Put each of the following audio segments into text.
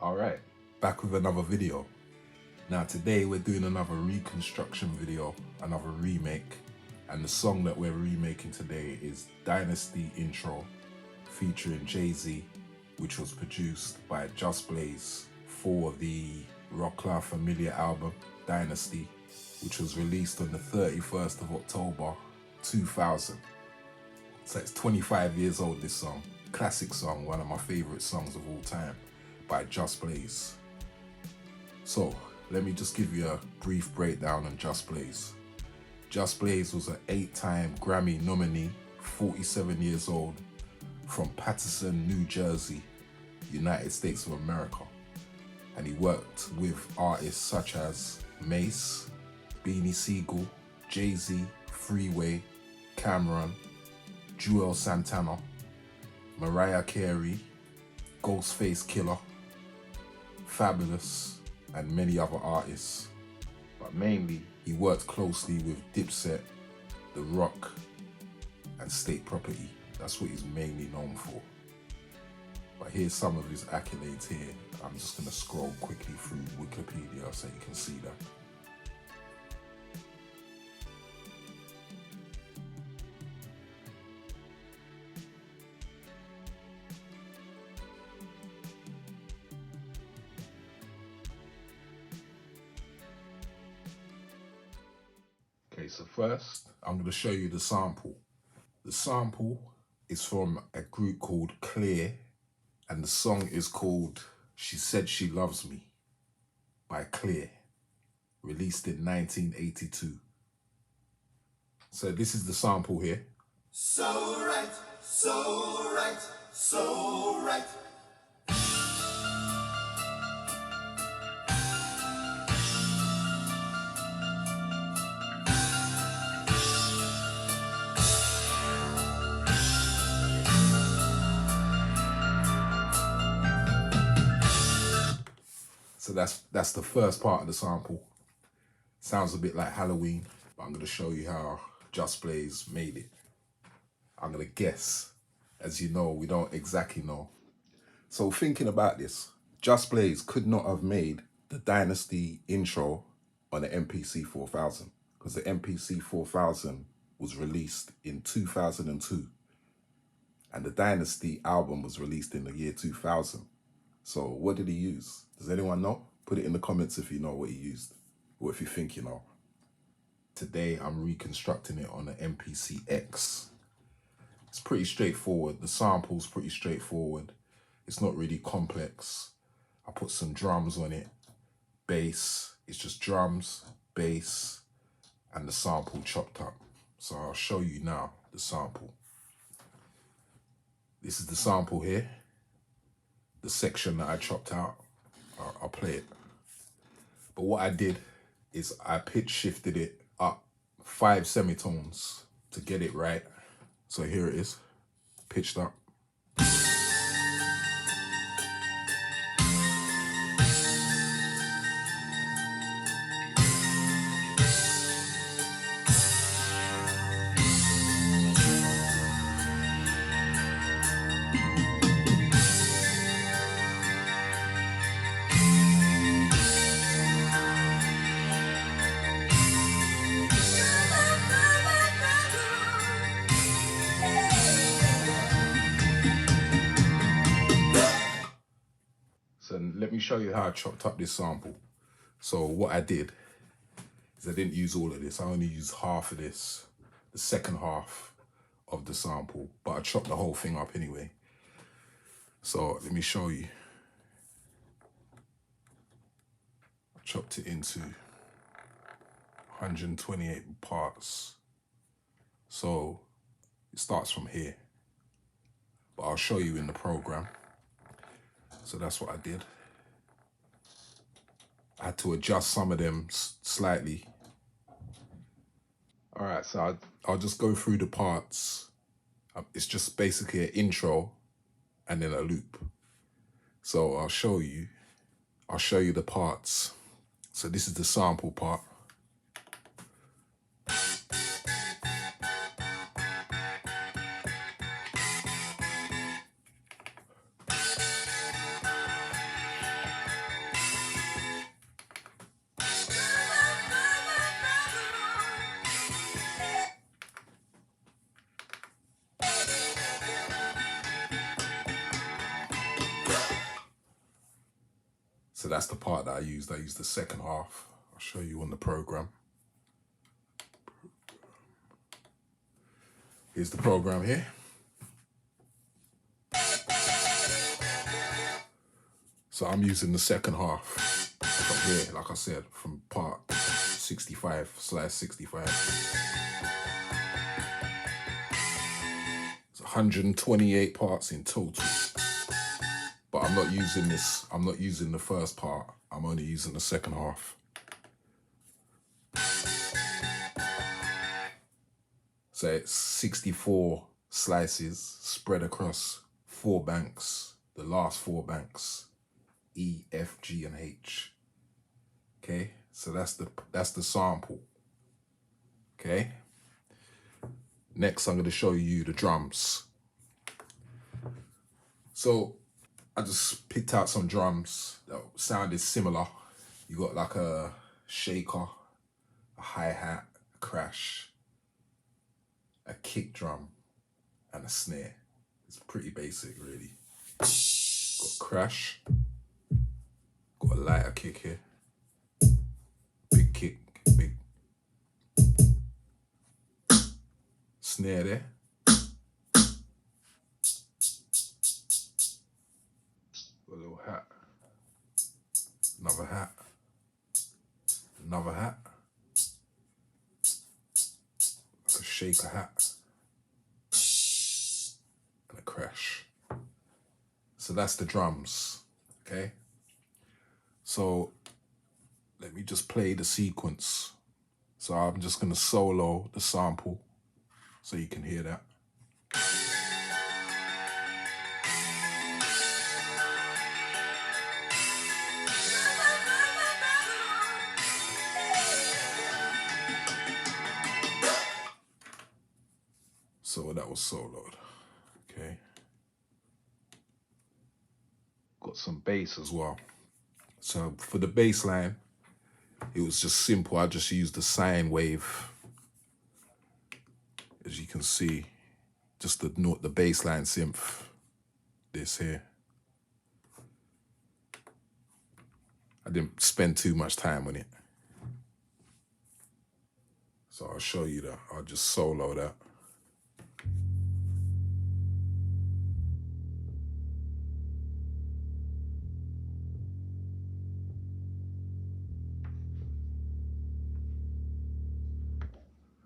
Alright, back with another video. Now today we're doing another reconstruction video, another remake, and the song that we're remaking today is Dynasty Intro featuring Jay-Z, which was produced by Just Blaze for the Familia album Dynasty, which was released on the 31st of October 2000. So it's 25 years old, this song. Classic song, one of my favorite songs of all time by Just Blaze. So let me just give you a brief breakdown on Just Blaze. Just Blaze was an 8-time Grammy nominee, 47 years old, from Patterson, New Jersey, United States of America. And he worked with artists such as Mace, Beanie Sigel, Jay-Z, Freeway, Cameron, Joel Santana, Mariah Carey, Ghostface Killer, Fabulous, and many other artists. But mainly, he worked closely with Dipset, The Rock, and State Property. That's what he's mainly known for. But here's some of his accolades here. I'm just gonna scroll quickly through Wikipedia so you can see that. Okay, so first, I'm going to show you the sample. The sample is from a group called Clear, and the song is called She Said She Loves Me by Clear, released in 1982. So this is the sample here. So right, so right, so right. So that's the first part of the sample. Sounds a bit like Halloween, but I'm going to show you how Just Blaze made it. I'm going to guess. As you know, we don't exactly know. So thinking about this, Just Blaze could not have made the Dynasty intro on the MPC 4000 because the MPC 4000 was released in 2002 and the Dynasty album was released in the year 2000. So what did he use? Does anyone know? Put it in the comments if you know what he used or if you think you know. Today I'm reconstructing it on an MPC X. It's pretty straightforward. The sample's pretty straightforward. It's not really complex. I put some drums on it, bass. It's just drums, bass, and the sample chopped up. So I'll show you now the sample. This is the sample here. The section that I chopped out, I'll play it. But what I did is I pitch shifted it up 5 semitones to get it right. So here it is, pitched up. So let me show you how I chopped up this sample. So what I did is I didn't use all of this. I only used half of this, the second half of the sample, but I chopped the whole thing up anyway. So let me show you. I chopped it into 128 parts. So it starts from here, but I'll show you in the program. So that's what I did. I had to adjust some of them slightly. All right, so I'll just go through the parts. It's just basically an intro and then a loop. So I'll show you the parts. So this is the sample part. So that's the part that I used. I used the second half. I'll show you on the program. Here's the program here. So I'm using the second half from here, like I said, from part 65/65. It's 128 parts in total. But I'm not using this. I'm not using the first part. I'm only using the second half. So it's 64 slices spread across 4 banks, the last 4 banks, E, F, G, and H. Okay, so that's the sample. Okay. Next, I'm going to show you the drums. So I just picked out some drums that sounded similar. You got like a shaker, a hi-hat, a crash, a kick drum, and a snare. It's pretty basic, really. Got crash, got a lighter kick here, big kick, big snare there. Got a little hat, another hat, another hat, like a shaker hat, and a crash. So that's the drums, okay? So let me just play the sequence. So I'm just gonna solo the sample so you can hear that. So that was soloed, okay? Got some bass as well. So for the bass line, it was just simple. I just used the sine wave. As you can see, just the bass line synth, this here. I didn't spend too much time on it. So I'll show you that. I'll just solo that.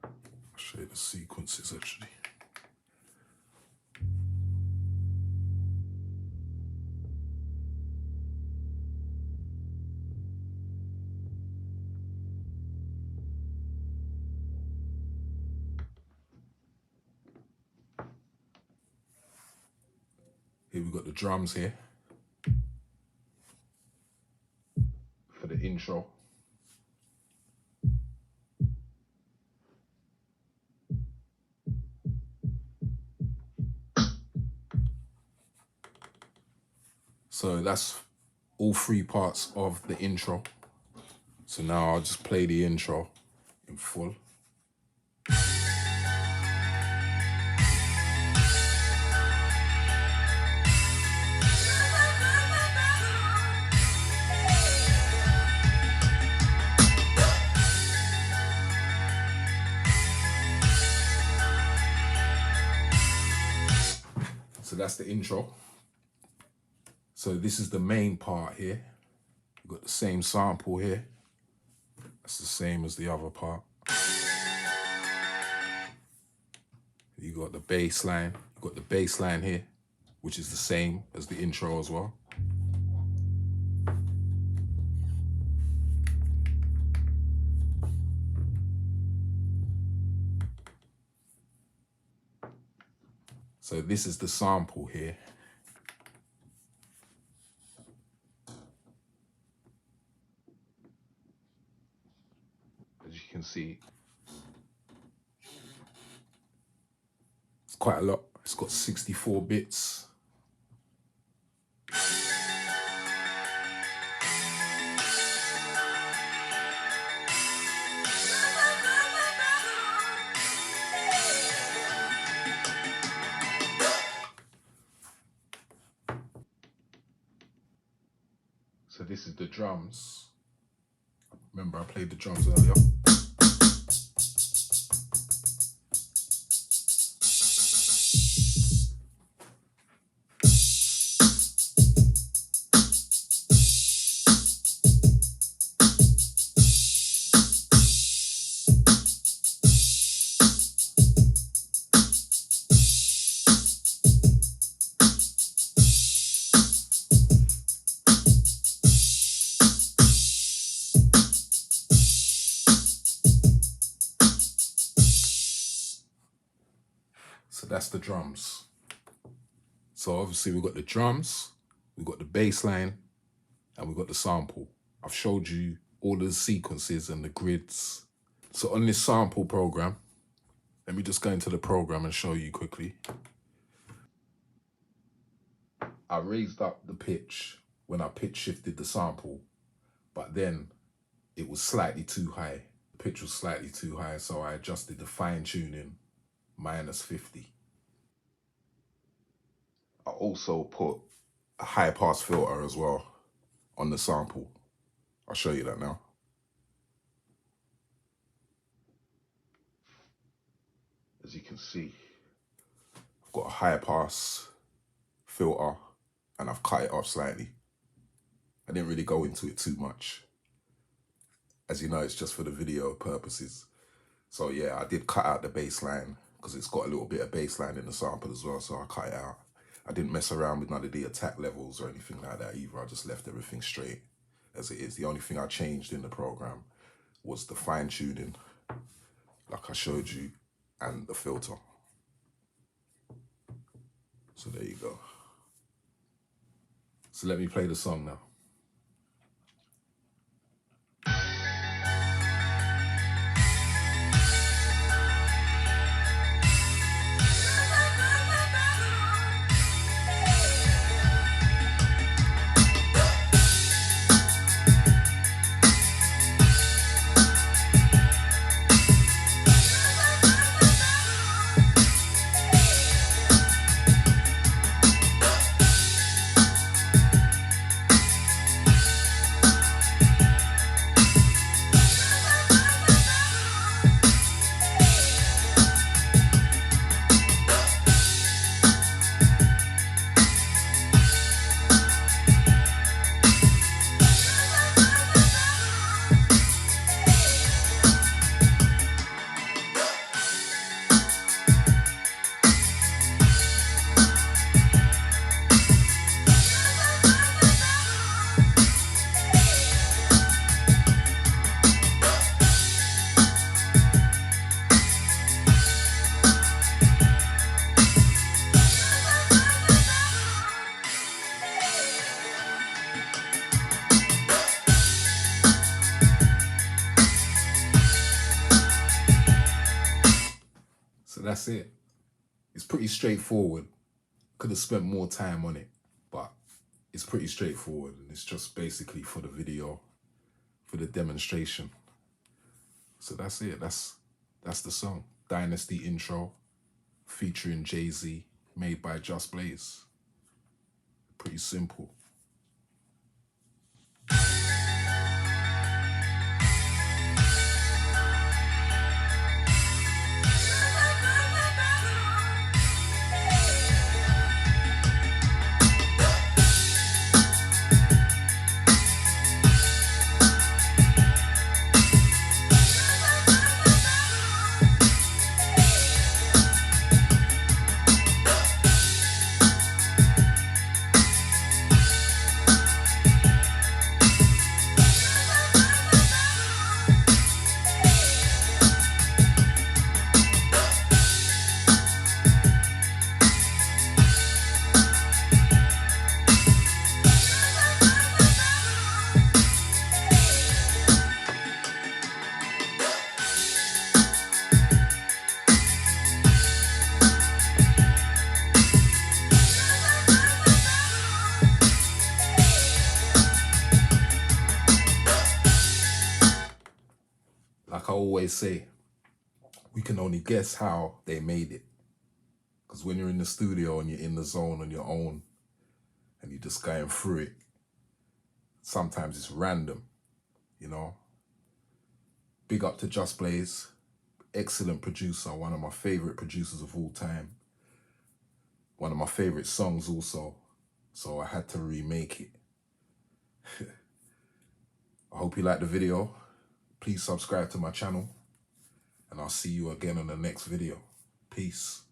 I'll show you the sequences actually. Here we've got the drums here for the intro. So that's all 3 parts of the intro. So now I'll just play the intro in full. So that's the intro. So this is the main part here. We've got the same sample here. That's the same as the other part. You got the bass line. You got the bass line here, which is the same as the intro as well. So this is the sample here. As you can see, it's quite a lot. It's got 64 bits. So this is the drums. Remember I played the drums earlier. So that's the drums. So obviously we've got the drums, we've got the bass line, and we've got the sample. I've showed you all of the sequences and the grids. So on this sample program, let me just go into the program and show you quickly. I raised up the pitch when I pitch shifted the sample, but then it was slightly too high. The pitch was slightly too high, so I adjusted the fine tuning -50. I also put a high pass filter as well on the sample. I'll show you that now. As you can see, I've got a high pass filter and I've cut it off slightly. I didn't really go into it too much. As you know, it's just for the video purposes. So yeah, I did cut out the bass line because it's got a little bit of bass line in the sample as well, so I cut it out. I didn't mess around with none of the attack levels or anything like that either. I just left everything straight as it is. The only thing I changed in the program was the fine tuning, like I showed you, and the filter. So there you go. So let me play the song now. So that's it. It's pretty straightforward. Could have spent more time on it, but it's pretty straightforward and it's just basically for the video, for the demonstration. So that's it. That's the song. Dynasty intro, featuring Jay-Z, made by Just Blaze. Pretty simple. Like I always say, we can only guess how they made it. Because when you're in the studio and you're in the zone on your own and you're just going through it, sometimes it's random, you know. Big up to Just Blaze, excellent producer, one of my favorite producers of all time. One of my favorite songs also, so I had to remake it. I hope you liked the video. Please subscribe to my channel, and I'll see you again in the next video. Peace.